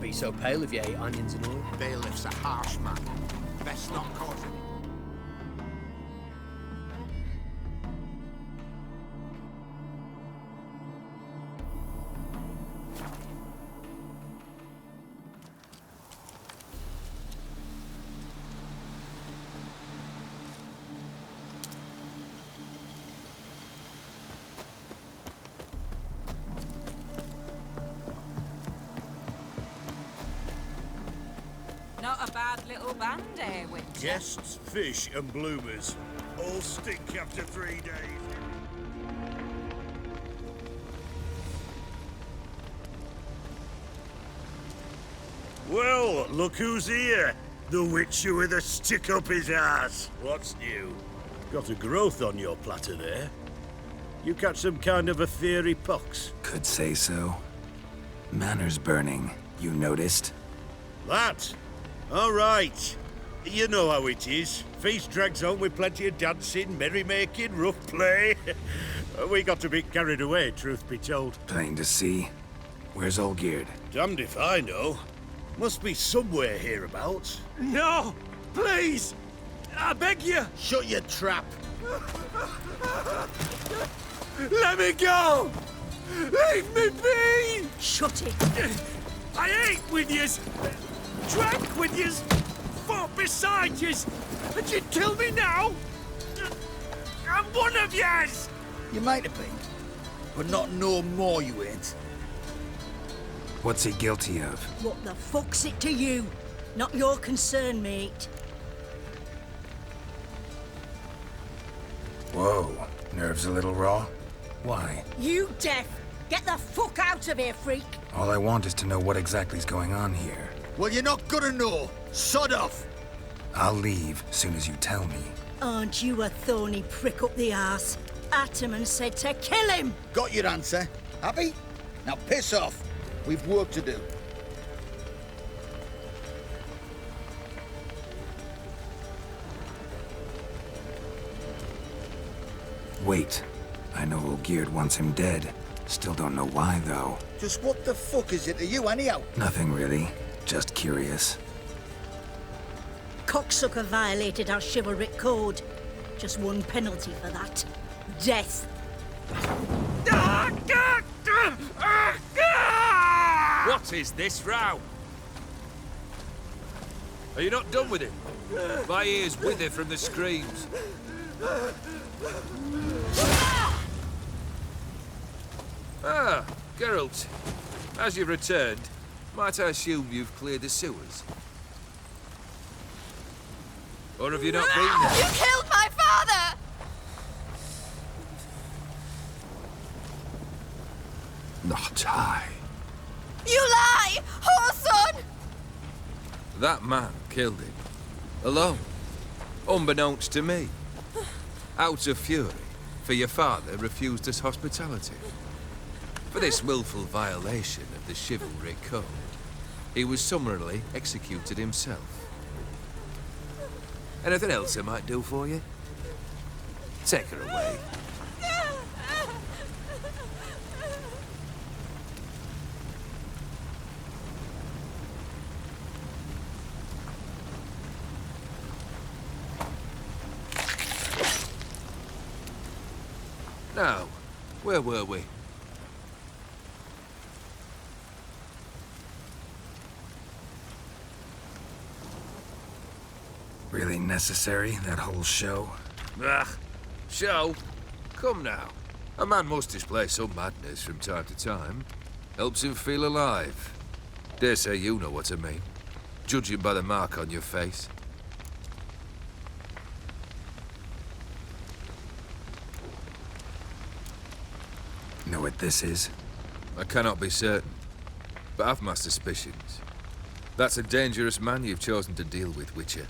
be so pale if you ate onions and all. Bailiff's a harsh man. Best not cause any. Not a bad little band, eh, Witch? Guests, fish, and bloomers all stink after 3 days. Well, look who's here. The Witcher with a stick up his ass. What's new? Got a growth on your platter there. You catch some kind of a theory pox? Could say so. Manners burning, you noticed? That? All right. You know how it is. Feast drags on with plenty of dancing, merrymaking, rough play. We got a bit carried away, truth be told. Plain to see. Where's Olgierd? Damned if I know. Must be somewhere hereabouts. No! Please! I beg you! Shut your trap. Let me go! Leave me be! Shut it! I ate with yous, drank with yous, fought beside yous, and you'd kill me now? I'm one of yous! You might have been, but not no more you ain't. What's he guilty of? What the fuck's it to you? Not your concern, mate. Whoa, nerves a little raw? Why? You deaf! Get the fuck out of here, freak! All I want is to know what exactly's going on here. Well, you're not gonna know. Sod off. I'll leave soon as you tell me. Aren't you a thorny prick up the arse? Ataman said to kill him! Got your answer. Happy? Now piss off. We've work to do. Wait. I know Olgierd wants him dead. Still don't know why, though. Just what the fuck is it to you, anyhow? Nothing really. Just curious. Cocksucker violated our chivalric code. Just one penalty for that. Death. What is this row? Are you not done with him? My ears wither from the screams. Ah, Geralt. As you've returned, might I assume you've cleared the sewers? Or have you not been there? You killed my father! Not I. You lie! Whoreson! That man killed him. Alone. Unbeknownst to me. Out of fury, for your father refused us hospitality. For this willful violation of the chivalric code, he was summarily executed himself. Anything else I might do for you? Take her away. Now, where were we? Really necessary, that whole show? Ah, show? Come now. A man must display some madness from time to time. Helps him feel alive. Dare say you know what I mean. Judging by the mark on your face. Know what this is? I cannot be certain, but I've my suspicions. That's a dangerous man you've chosen to deal with, Witcher.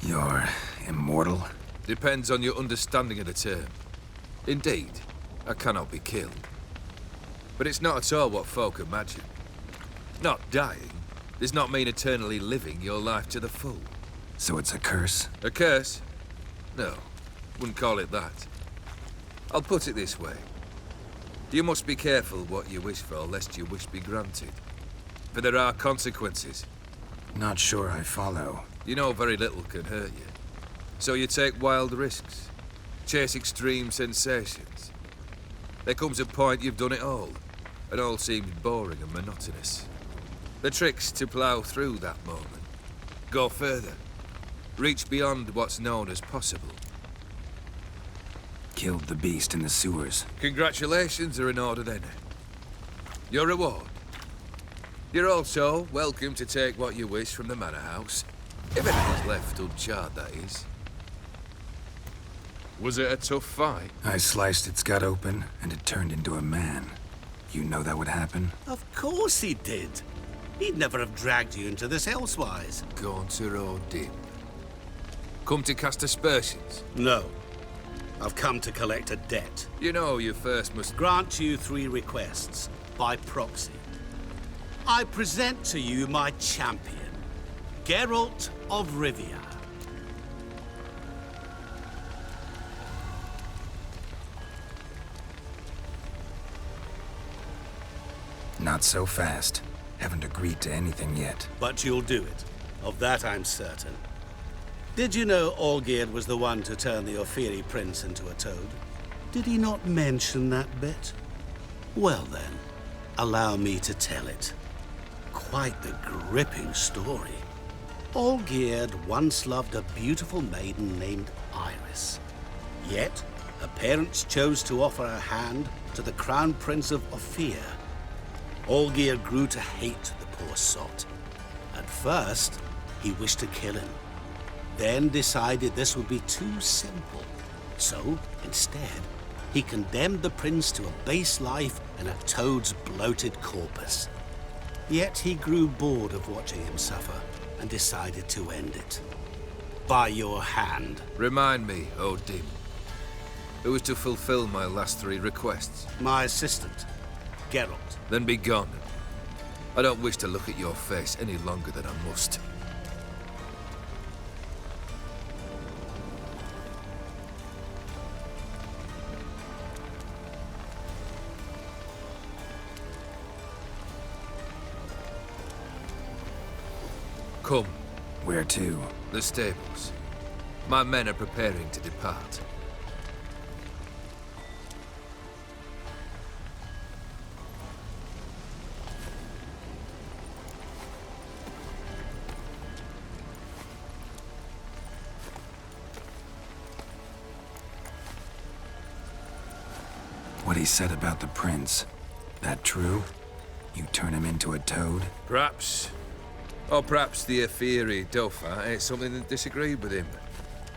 You're immortal? Depends on your understanding of the term. Indeed, I cannot be killed. But it's not at all what folk imagine. Not dying does not mean eternally living your life to the full. So it's a curse? A curse? No, wouldn't call it that. I'll put it this way. You must be careful what you wish for, lest your wish be granted. For there are consequences. Not sure I follow. You know very little can hurt you. So you take wild risks. Chase extreme sensations. There comes a point you've done it all, and all seems boring and monotonous. The trick's to plough through that moment. Go further. Reach beyond what's known as possible. Killed the beast in the sewers. Congratulations are in order then. Your reward. You're also welcome to take what you wish from the manor house. If anything's left uncharred, that is. Was it a tough fight? I sliced its gut open, and it turned into a man. You know that would happen? Of course he did. He'd never have dragged you into this elsewise. Gaunter or dim. Come to cast aspersions. No. I've come to collect a debt. You know you first must... Grant you 3 requests, by proxy. I present to you my champion, Geralt of Rivia. Not so fast. Haven't agreed to anything yet. But you'll do it. Of that I'm certain. Did you know Olgierd was the one to turn the Ophiri prince into a toad? Did he not mention that bit? Well then, allow me to tell it. Quite the gripping story. Olgierd once loved a beautiful maiden named Iris. Yet, her parents chose to offer her hand to the Crown Prince of Ophir. Olgierd grew to hate the poor sot. At first, he wished to kill him. Then decided this would be too simple. So, instead, he condemned the prince to a base life in a toad's bloated corpus. Yet he grew bored of watching him suffer and decided to end it. By your hand. Remind me, Odin. Who was to fulfill my last 3 requests? My assistant, Geralt. Then be gone. I don't wish to look at your face any longer than I must. Come. Where to? The stables. My men are preparing to depart. What he said about the prince. That true? You turn him into a toad? Perhaps. Or perhaps the Ophiri Dauphin ate something that disagreed with him.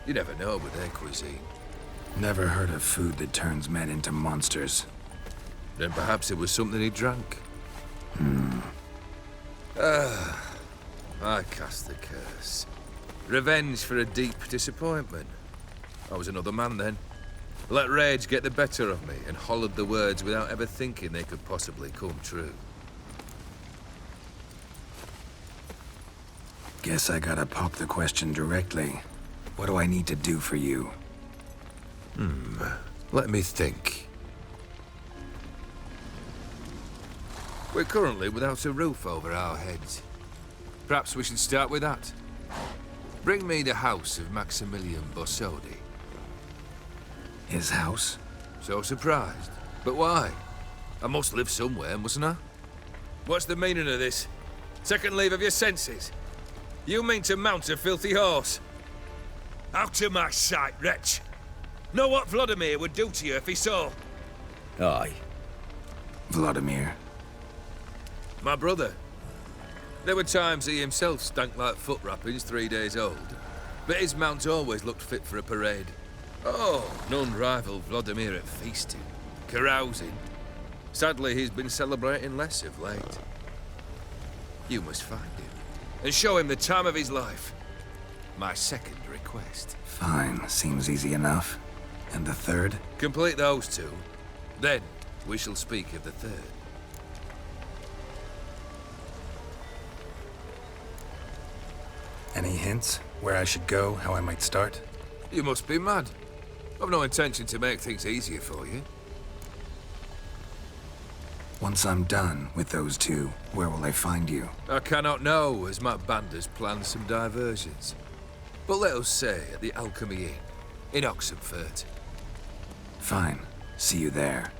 You never know with their cuisine. Never heard of food that turns men into monsters. Then perhaps it was something he drank. I cast the curse. Revenge for a deep disappointment. I was another man then. Let rage get the better of me and hollered the words without ever thinking they could possibly come true. Guess I gotta pop the question directly. What do I need to do for you? Let me think. We're currently without a roof over our heads. Perhaps we should start with that. Bring me the house of Maximilian Bossodi. His house? So surprised. But why? I must live somewhere, mustn't I? What's the meaning of this? Second leave of your senses? You mean to mount a filthy horse? Out of my sight, wretch! Know what Vladimir would do to you if he saw? Aye. Vladimir. My brother. There were times he himself stank like foot wrappings 3 days old. But his mount always looked fit for a parade. Oh, none rival Vladimir at feasting, carousing. Sadly, he's been celebrating less of late. You must find him, and show him the time of his life. My second request. Fine, seems easy enough. And the third? Complete those 2. Then, we shall speak of the third. Any hints? Where I should go, how I might start? You must be mad. I've no intention to make things easier for you. Once I'm done with those two, where will I find you? I cannot know, as my banders plan some diversions. But let us say at the Alchemy Inn, in Oxenfurt. Fine. See you there.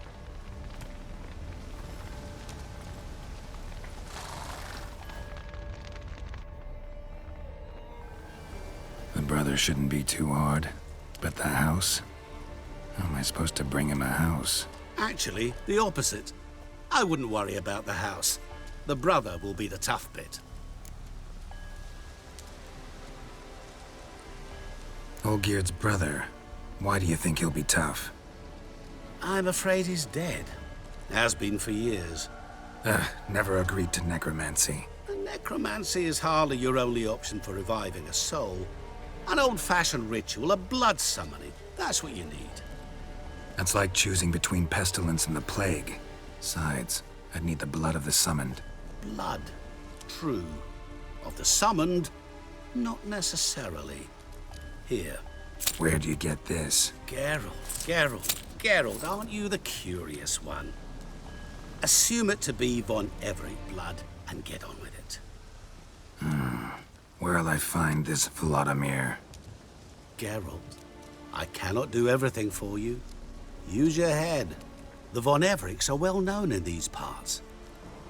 The brother shouldn't be too hard. But the house? How am I supposed to bring him a house? Actually, the opposite. I wouldn't worry about the house. The brother will be the tough bit. Olgierd's brother. Why do you think he'll be tough? I'm afraid he's dead. Has been for years. Never agreed to necromancy. Necromancy is hardly your only option for reviving a soul. An old-fashioned ritual, a blood summoning. That's what you need. That's like choosing between pestilence and the plague. Besides, I'd need the blood of the summoned. Blood. True. Of the summoned, not necessarily. Here. Where do you get this? Geralt, aren't you the curious one? Assume it to be von Everett blood and get on with it. Where'll I find this Vladimir? Geralt, I cannot do everything for you. Use your head. The von Evericks are well known in these parts.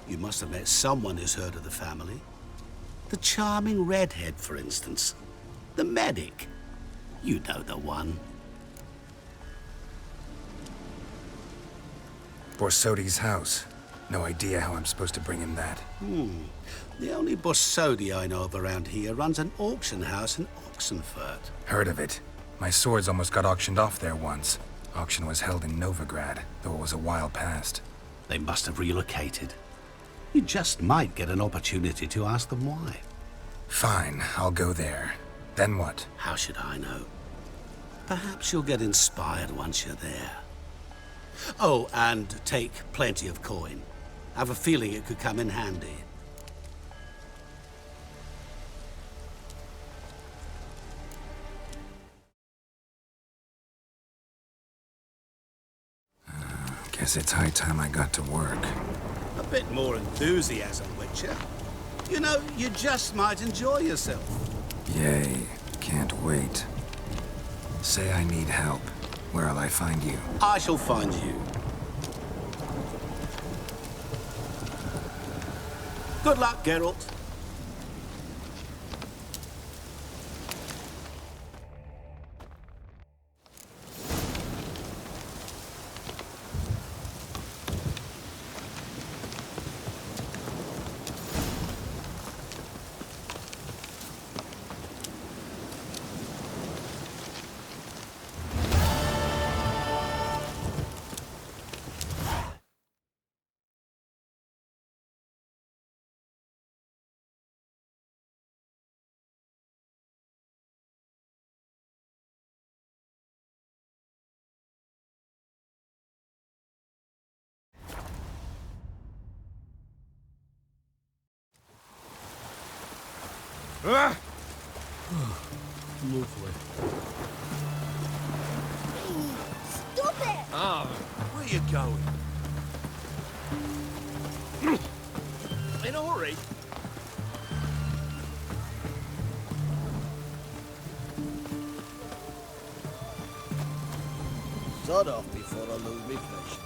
You must have met someone who's heard of the family. The charming redhead, for instance. The medic. You know the one. Borsodi's house. No idea how I'm supposed to bring him that. The only Borsodi I know of around here runs an auction house in Oxenfurt. Heard of it. My swords almost got auctioned off there once. Auction was held in Novigrad, though it was a while past. They must have relocated. You just might get an opportunity to ask them why. Fine, I'll go there. Then what? How should I know? Perhaps you'll get inspired once you're there. Oh, and take plenty of coin. I have a feeling it could come in handy. Guess it's high time I got to work. A bit more enthusiasm, Witcher. You know, you just might enjoy yourself. Yay, can't wait. Say I need help. Where'll I find you? I shall find you. Good luck, Geralt. Lovely. Stop it! Ah, where you going? In a hurry? Sod off before I lose my patience.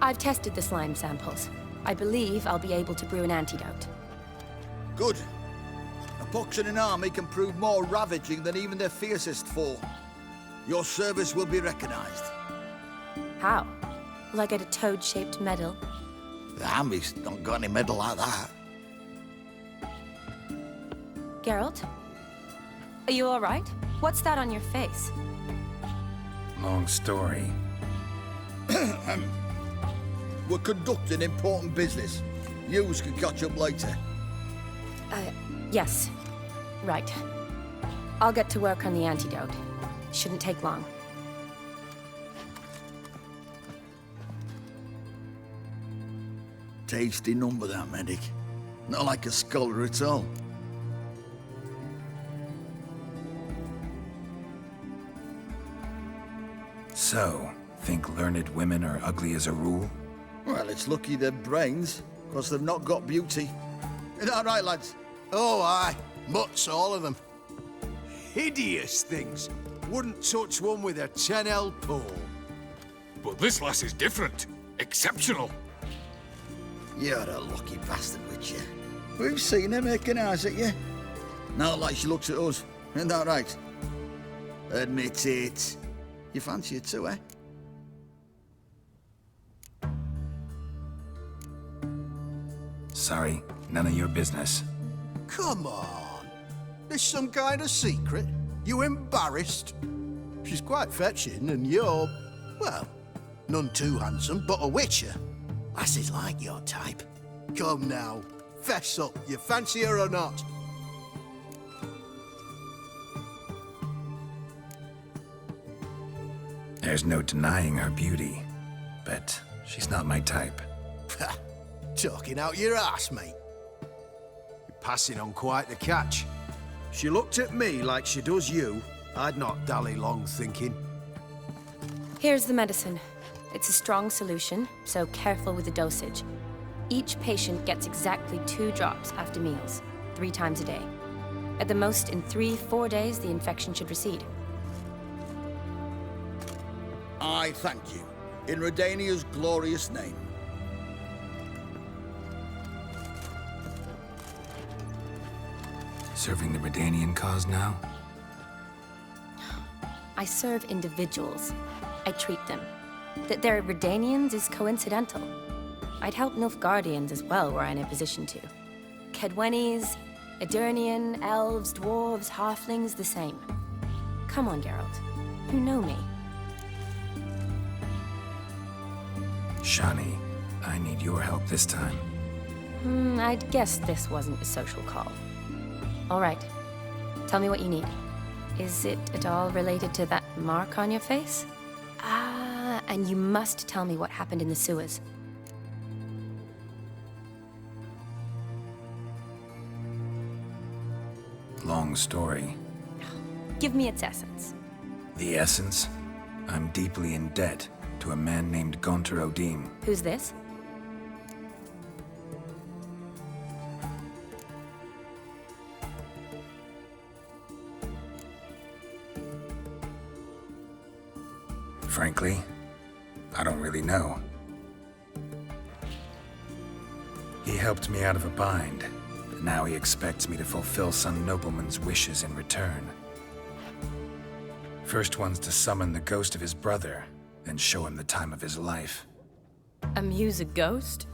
I've tested the slime samples. I believe I'll be able to brew an antidote. Good. A pox in an army can prove more ravaging than even their fiercest foe. Your service will be recognized. How? Will I get a toad-shaped medal? The army's not got any medal like that. Geralt? Are you all right? What's that on your face? Long story. We're conducting important business. Yous can catch up later. Yes. Right. I'll get to work on the antidote. Shouldn't take long. Tasty number, that, medic. Not like a scholar at all. So, think learned women are ugly as a rule? Well, it's lucky they're brains, because they've not got beauty. Is that right, lads? Oh, aye. Mutts, all of them. Hideous things. Wouldn't touch one with a 10L pole. But this lass is different. Exceptional. You're a lucky bastard, with you. We've seen her making eyes at you. Not like she looks at us. Isn't that right? Admit it. You fancy it too, eh? Sorry, none of your business. Come on. There's some kind of secret. You embarrassed? She's quite fetching, and you're, well, none too handsome, but a witcher. Lasses like your type. Come now, fess up. You fancy her or not? There's no denying her beauty, but she's not my type. Talking out your ass, mate. You're passing on quite the catch. She looked at me like she does you. I'd not dally long thinking. Here's the medicine. It's a strong solution, so careful with the dosage. Each patient gets exactly 2 drops after meals, 3 times a day. At the most, in 3-4 days, the infection should recede. I thank you. In Redania's glorious name. Serving the Redanian cause now? I serve individuals. I treat them. That they're Redanians is coincidental. I'd help Nilfgaardians as well were I in a position to. Kedwenis, Edirnian, elves, dwarves, halflings, the same. Come on, Geralt. You know me. Shani, I need your help this time. I'd guess this wasn't a social call. All right. Tell me what you need. Is it at all related to that mark on your face? Ah, and you must tell me what happened in the sewers. Long story. Give me its essence. The essence? I'm deeply in debt to a man named Gaunter Odim. Who's this? Frankly, I don't really know. He helped me out of a bind, but now he expects me to fulfill some nobleman's wishes in return. First one's to summon the ghost of his brother, then show him the time of his life. Amuse a ghost?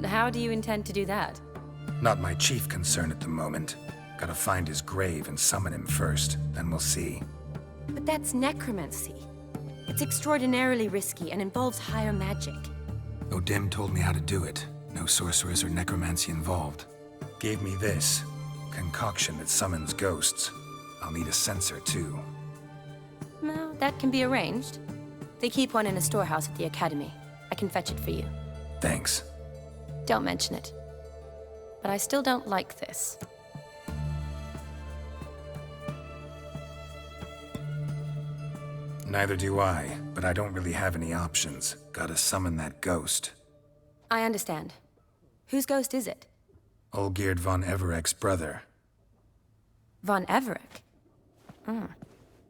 How do you intend to do that? Not my chief concern at the moment. Gotta find his grave and summon him first, then we'll see. But that's necromancy. It's extraordinarily risky and involves higher magic. Odim told me how to do it. No sorcerers or necromancy involved. Gave me this concoction that summons ghosts. I'll need a censer too. No, that can be arranged. They keep one in a storehouse at the academy. I can fetch it for you. Thanks. Don't mention it. But I still don't like this. Neither do I, but I don't really have any options. Gotta summon that ghost. I understand. Whose ghost is it? Olgierd von Everek's brother. Von Everek?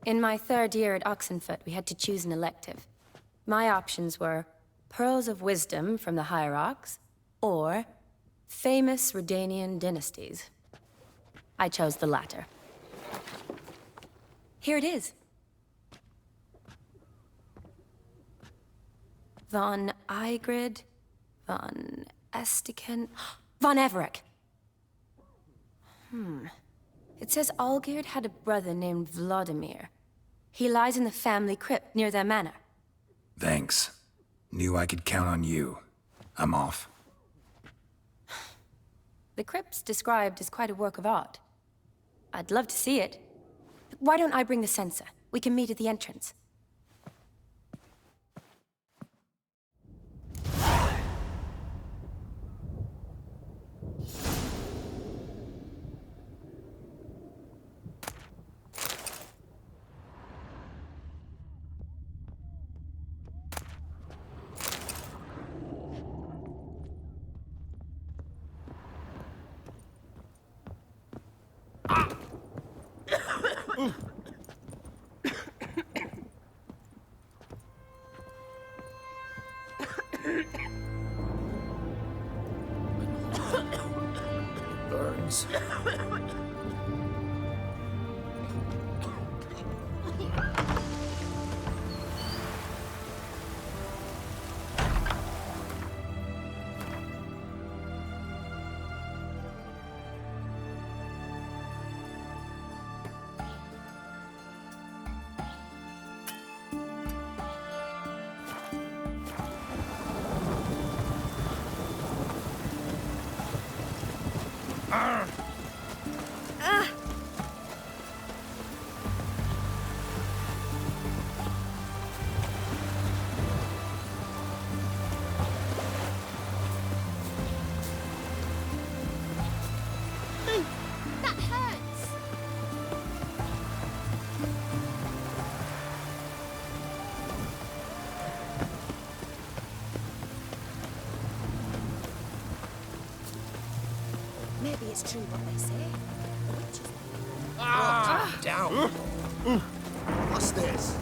In my 3rd year at Oxenfoot, we had to choose an elective. My options were Pearls of Wisdom from the Hierarchs, or Famous Redanian Dynasties. I chose the latter. Here it is. Von Igrid, von Estiken, von Everek. It says Olgierd had a brother named Vladimir. He lies in the family crypt near their manor. Thanks. Knew I could count on you. I'm off. The crypt's described as quite a work of art. I'd love to see it. Why don't I bring the censer? We can meet at the entrance. Burns. That hurts. Maybe it's true what they say. The witches. Down. What's this?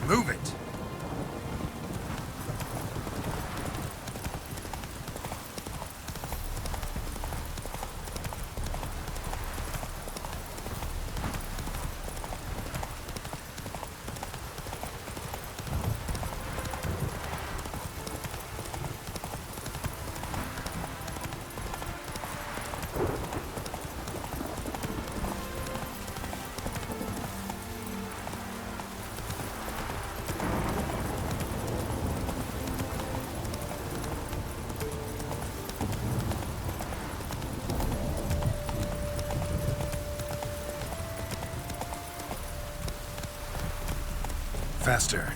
Move it! Faster.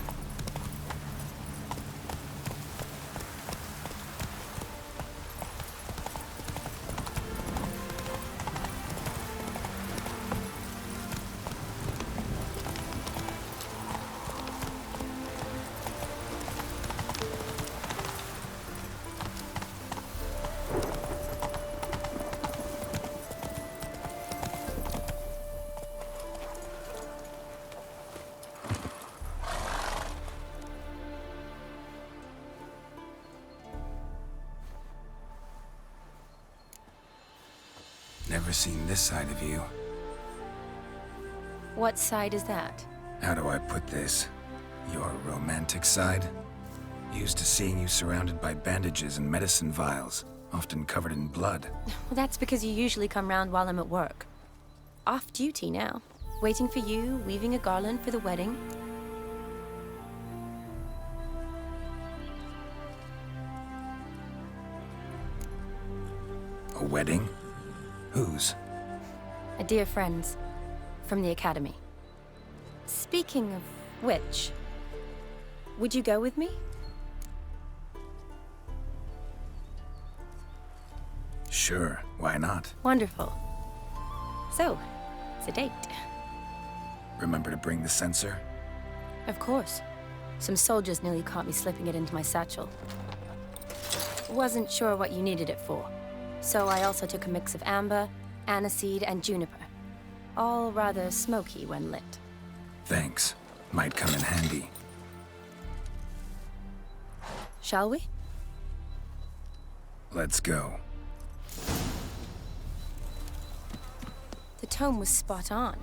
Never seen this side of you. What side is that? How do I put this? Your romantic side? Used to seeing you surrounded by bandages and medicine vials, often covered in blood. Well, that's because you usually come round while I'm at work. Off duty now. Waiting for you, weaving a garland for the wedding. A wedding? Whose? A dear friend's. From the academy. Speaking of which, would you go with me? Sure, why not? Wonderful. So, it's a date. Remember to bring the censer? Of course. Some soldiers nearly caught me slipping it into my satchel. Wasn't sure what you needed it for, so I also took a mix of amber, aniseed, and juniper. All rather smoky when lit. Thanks. Might come in handy. Shall we? Let's go. The tome was spot on.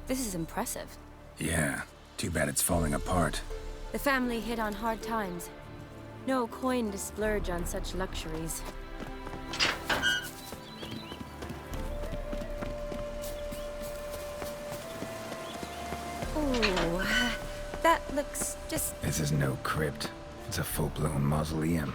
This is impressive. Yeah, too bad it's falling apart. The family hit on hard times. No coin to splurge on such luxuries. Ooh, that looks just... This is no crypt. It's a full-blown mausoleum.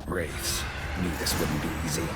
Wraiths. Knew this wouldn't be easy.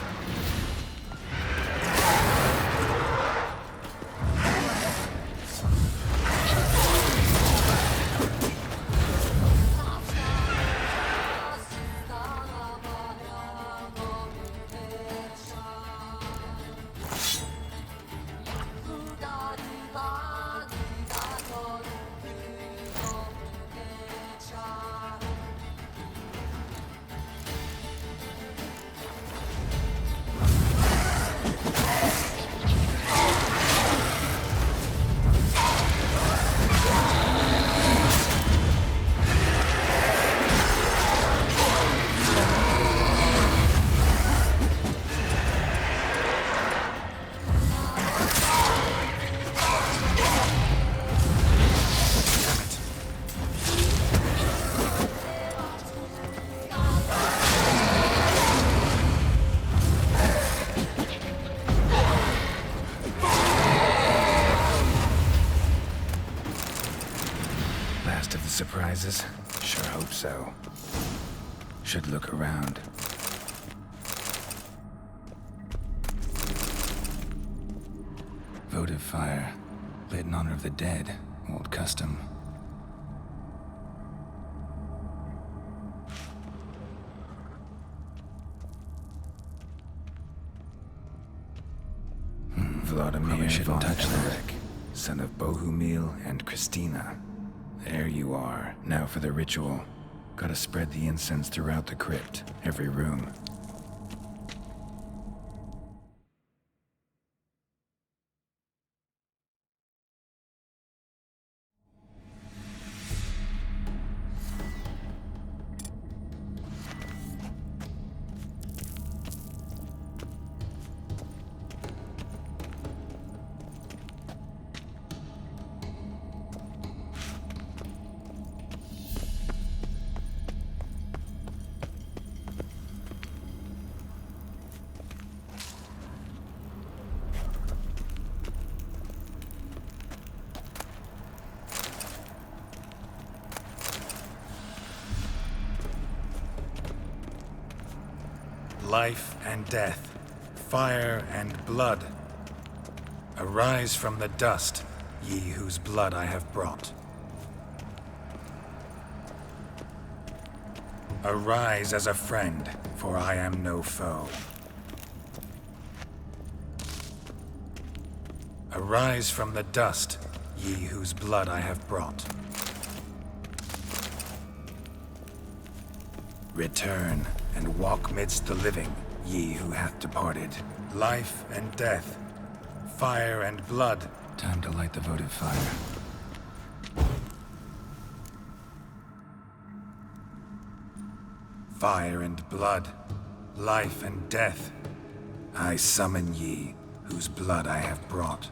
Surprises? Sure hope so. Should look around. Votive fire. Lit in honor of the dead. Old custom. Vladimir von Everick, son of Bohumil and Christina. There you are. Now for the ritual. Gotta spread the incense throughout the crypt, every room. Life and death, fire and blood. Arise from the dust, ye whose blood I have brought. Arise as a friend, for I am no foe. Arise from the dust, ye whose blood I have brought. Return and walk midst the living, ye who hath departed. Life and death, fire and blood. Time to light the votive fire. Fire and blood. life and death. I summon ye, whose blood I have brought.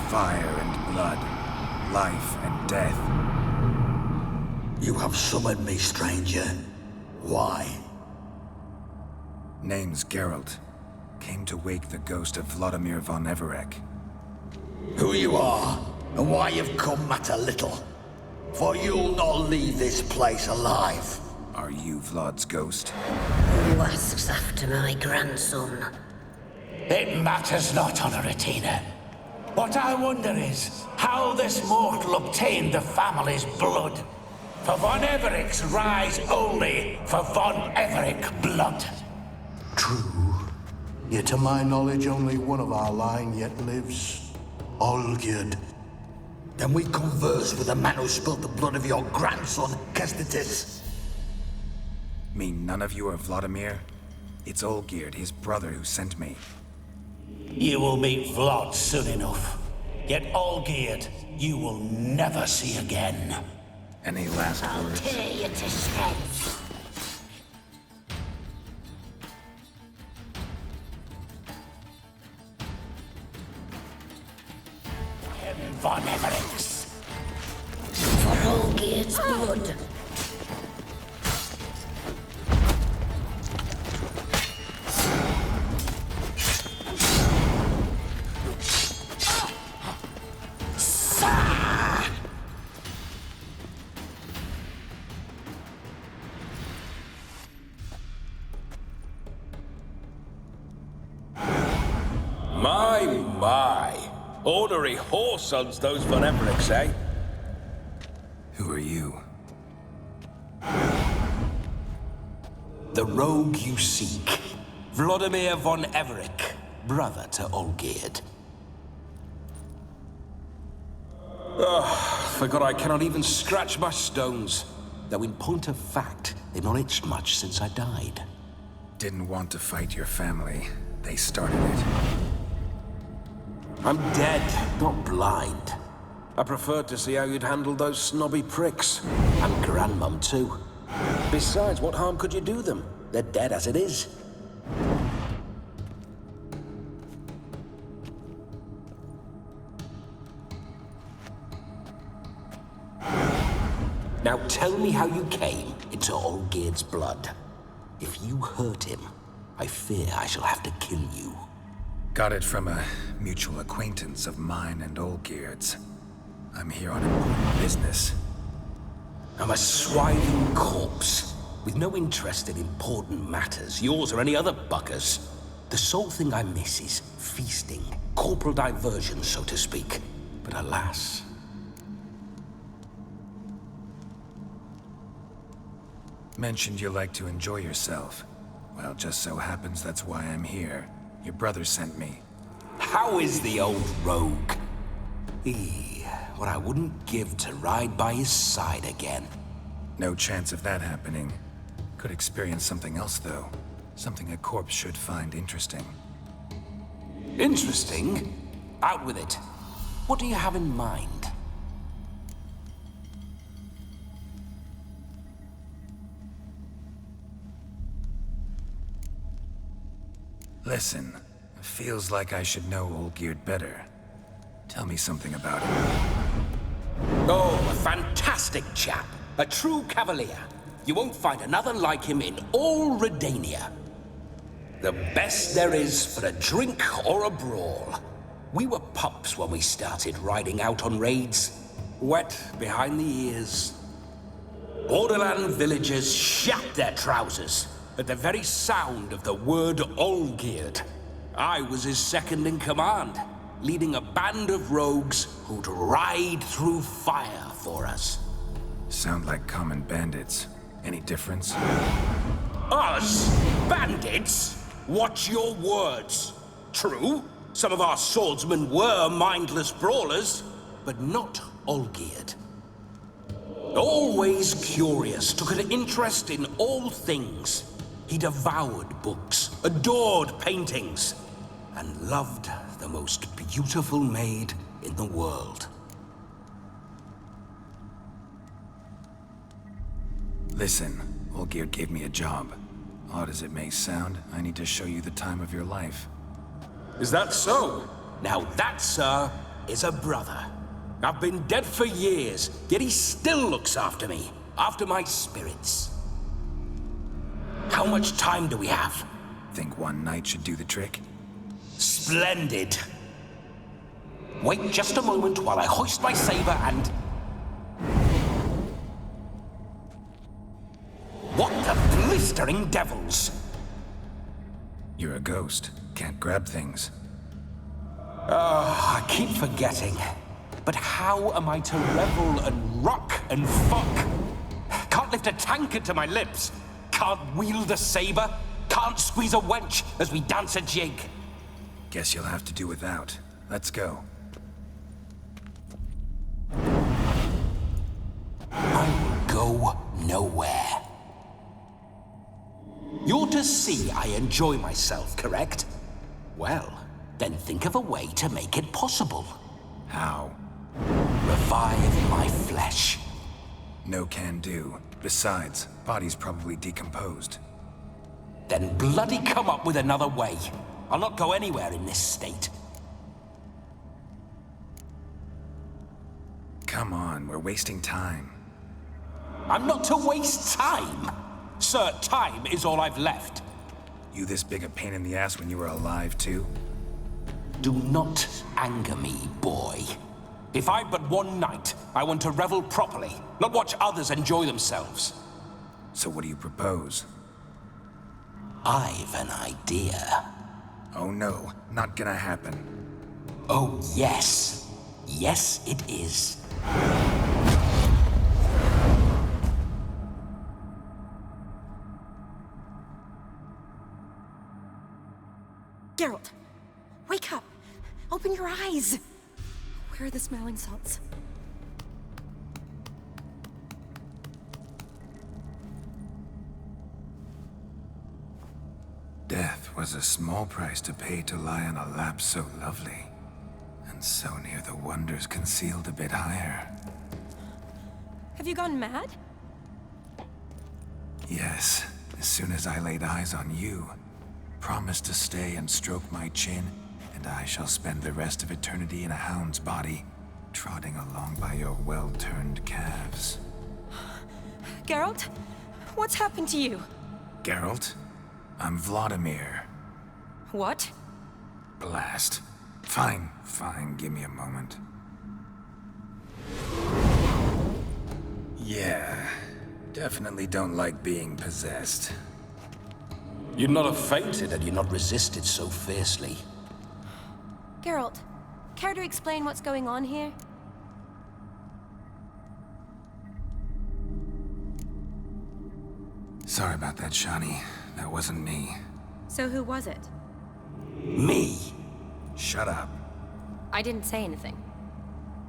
Fire and blood, life and death. You have summoned me, stranger. Why? Name's Geralt. Came to wake the ghost of Vladimir von Everec. Who you are, and why you've come matter little. For you'll not leave this place alive. Are you Vlad's ghost? Who asks after my grandson? It matters not, Honoratina. What I wonder is how this mortal obtained the family's blood. For von Everec's rise only for von Everec blood. True. Yet to my knowledge, only one of our line yet lives. Olgierd. Then we converse with the man who spilled the blood of your grandson, Kestitis. Mean none of you are Vladimir? It's Olgierd, his brother, who sent me. You will meet Vlad soon enough. Yet Olgierd, you will never see again. Any last words? Tear you to shreds. Von Everex. For Olgierd's blood. My. Ornery whoresons, those Von Everecs, eh? Who are you? The rogue you seek. Vladimir von Everec, brother to Olgierd. Forgot I cannot even scratch my stones. Though in point of fact, they've not itched much since I died. Didn't want to fight your family. They started it. I'm dead, not blind. I preferred to see how you'd handle those snobby pricks. And Grandmum, too. Besides, what harm could you do them? They're dead as it is. Now tell me how you came into Olgierd's blood. If you hurt him, I fear I shall have to kill you. Got it from a mutual acquaintance of mine and Olgierd's. I'm here on important business. I'm a swiving corpse, with no interest in important matters, yours or any other buggers. The sole thing I miss is feasting, corporal diversion, so to speak. But alas... Mentioned you like to enjoy yourself. Well, just so happens that's why I'm here. Your brother sent me. How is the old rogue? What I wouldn't give to ride by his side again. No chance of that happening. Could experience something else, though. Something a corpse should find interesting. Interesting? Out with it. What do you have in mind? Listen, feels like I should know Olgierd better. Tell me something about him. Oh, a fantastic chap. A true cavalier. You won't find another like him in all Redania. The best there is for a drink or a brawl. We were pups when we started riding out on raids. Wet behind the ears. Borderland villagers shat their trousers at the very sound of the word Olgierd. I was his second in command, leading a band of rogues who'd ride through fire for us. Sound like common bandits. Any difference? Us? Bandits? Watch your words. True, some of our swordsmen were mindless brawlers, but not Olgierd. Always curious, took an interest in all things. He devoured books, adored paintings, and loved the most beautiful maid in the world. Listen, Olgierd gave me a job. Odd as it may sound, I need to show you the time of your life. Is that so? Now that, sir, is a brother. I've been dead for years, yet he still looks after me, after my spirits. How much time do we have? Think one night should do the trick? Splendid. Wait just a moment while I hoist my saber and... What the blistering devils? You're a ghost. Can't grab things. I keep forgetting. But how am I to revel and rock and fuck? Can't lift a tankard to my lips. Can't wield a saber. Can't squeeze a wench as we dance a jig. Guess you'll have to do without. Let's go. I will go nowhere. You're to see I enjoy myself, correct? Well, then think of a way to make it possible. How? Revive my flesh. No can do. Besides, body's probably decomposed. Then bloody come up with another way. I'll not go anywhere in this state. Come on, we're wasting time. I'm not to waste time. Sir, time is all I've left. You this big a pain in the ass when you were alive, too? Do not anger me, boy. If I've but one night, I want to revel properly, not watch others enjoy themselves. So what do you propose? I've an idea. Oh no, not gonna happen. Oh yes. Yes, it is. Geralt, wake up. Open your eyes. Where are the smelling salts? Death was a small price to pay to lie on a lap so lovely, and so near the wonders concealed a bit higher. Have you gone mad? Yes, as soon as I laid eyes on you, promise to stay and stroke my chin, and I shall spend the rest of eternity in a hound's body, trotting along by your well-turned calves. Geralt? What's happened to you? Geralt? I'm Vladimir. What? Blast. Fine, give me a moment. Yeah, definitely don't like being possessed. You'd not have fainted had you not resisted so fiercely. Geralt, care to explain what's going on here? Sorry about that, Shani. That wasn't me. So who was it? Me. Shut up. I didn't say anything.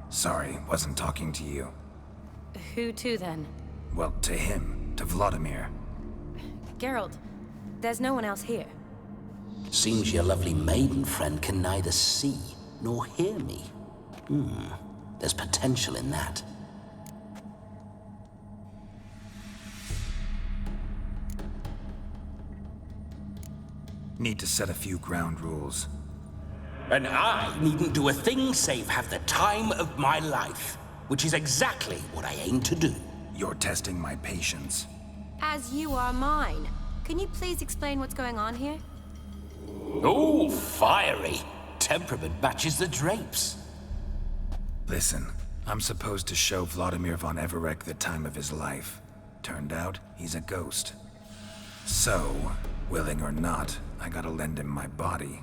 Sorry, wasn't talking to you. Who to then? Well, to him. To Vladimir. Geralt, there's no one else here. Seems your lovely maiden friend can neither see nor hear me. There's potential in that. Need to set a few ground rules. And I needn't do a thing save have the time of my life, which is exactly what I aim to do. You're testing my patience. As you are mine. Can you please explain what's going on here? Oh, fiery. Temperament matches the drapes. Listen, I'm supposed to show Vladimir von Everec the time of his life. Turned out, he's a ghost. So, willing or not, I gotta lend him my body.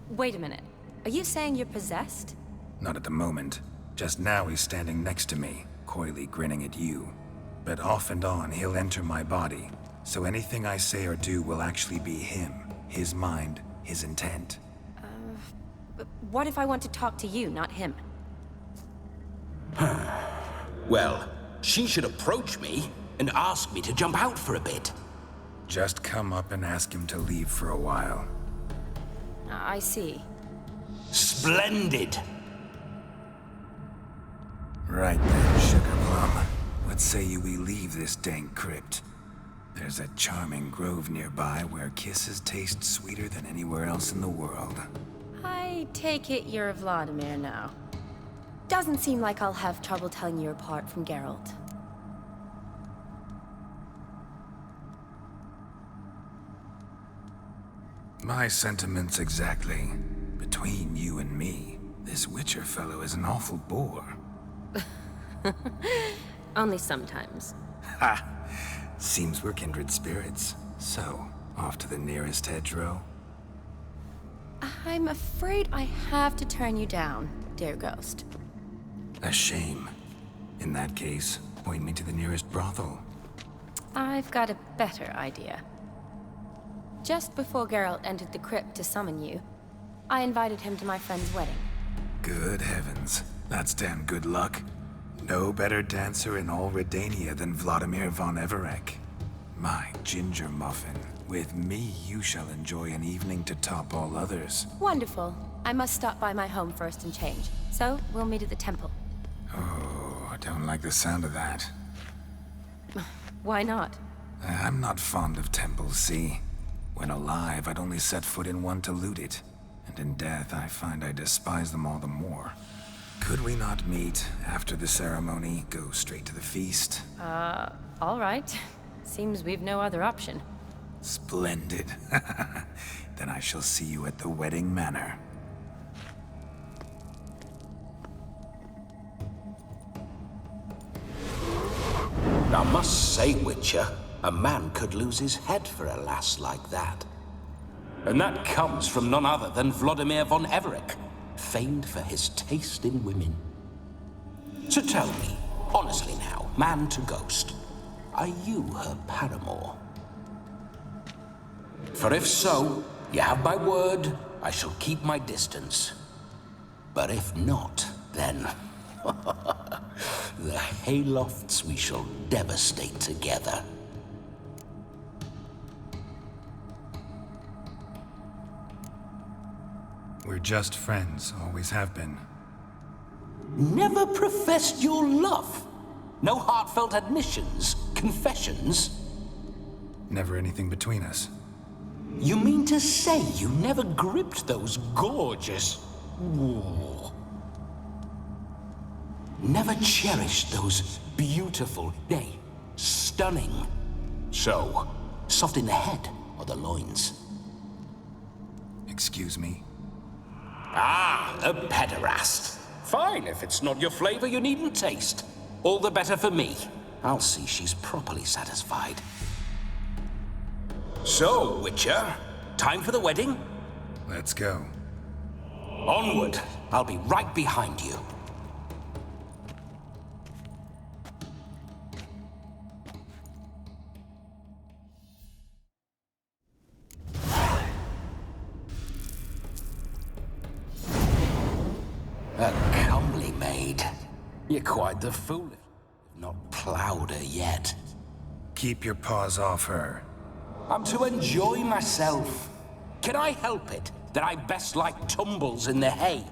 Wait a minute. Are you saying you're possessed? Not at the moment. Just now he's standing next to me, coyly grinning at you. But off and on, he'll enter my body. So anything I say or do will actually be him. His mind, his intent. But what if I want to talk to you, not him? Well, she should approach me and ask me to jump out for a bit. Just come up and ask him to leave for a while. I see. Splendid. Right then, Sugar Plum. Let's What say you we leave this dank crypt? There's a charming grove nearby where kisses taste sweeter than anywhere else in the world. I take it you're Vladimir now. Doesn't seem like I'll have trouble telling you apart from Geralt. My sentiments exactly. Between you and me, this Witcher fellow is an awful bore. Only sometimes. Ha! Seems we're kindred spirits. So, off to the nearest hedgerow? I'm afraid I have to turn you down, dear ghost. A shame. In that case, point me to the nearest brothel. I've got a better idea. Just before Geralt entered the crypt to summon you, I invited him to my friend's wedding. Good heavens. That's damn good luck. No better dancer in all Redania than Vladimir von Everec. My ginger muffin. With me, you shall enjoy an evening to top all others. Wonderful. I must stop by my home first and change. So, we'll meet at the temple. Oh, I don't like the sound of that. Why not? I'm not fond of temples, see? When alive, I'd only set foot in one to loot it. And in death, I find I despise them all the more. Could we not meet after the ceremony, go straight to the feast? All right. Seems we've no other option. Splendid. Then I shall see you at the wedding manor. I must say, Witcher, a man could lose his head for a lass like that. And that comes from none other than Vladimir von Everec, famed for his taste in women. So tell me, honestly now, man to ghost, are you her paramour? For if so, you have my word, I shall keep my distance. But if not, then... the haylofts we shall devastate together. We're just friends, always have been. Never professed your love? No heartfelt admissions, confessions? Never anything between us. You mean to say you never gripped those gorgeous... Ooh. Never cherished those beautiful, nay, stunning... So, soft in the head or the loins? Excuse me? Ah, a pederast. Fine, if it's not your flavor, you needn't taste. All the better for me. I'll see she's properly satisfied. So, Witcher, time for the wedding? Let's go. Onward. I'll be right behind you. A comely maid. You're quite the fool if you've not ploughed her yet. Keep your paws off her. I'm to enjoy myself. Can I help it that I best like tumbles in the hay?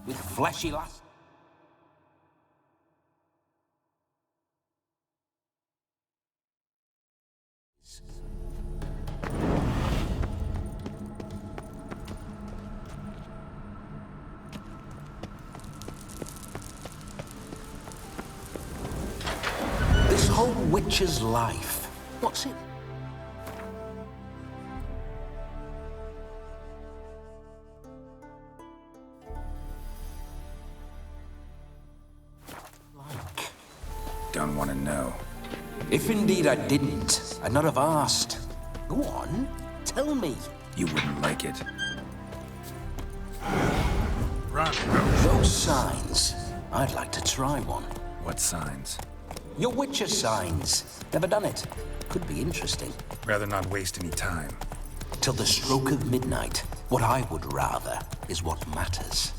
With fleshy lass. This whole witch's life, what's it? Don't want to know. If indeed I didn't, I'd not have asked. Go on, tell me. You wouldn't like it. Those signs. I'd like to try one. What signs? Your Witcher signs. Never done it. Could be interesting. Rather not waste any time. Till the stroke of midnight. What I would rather is what matters.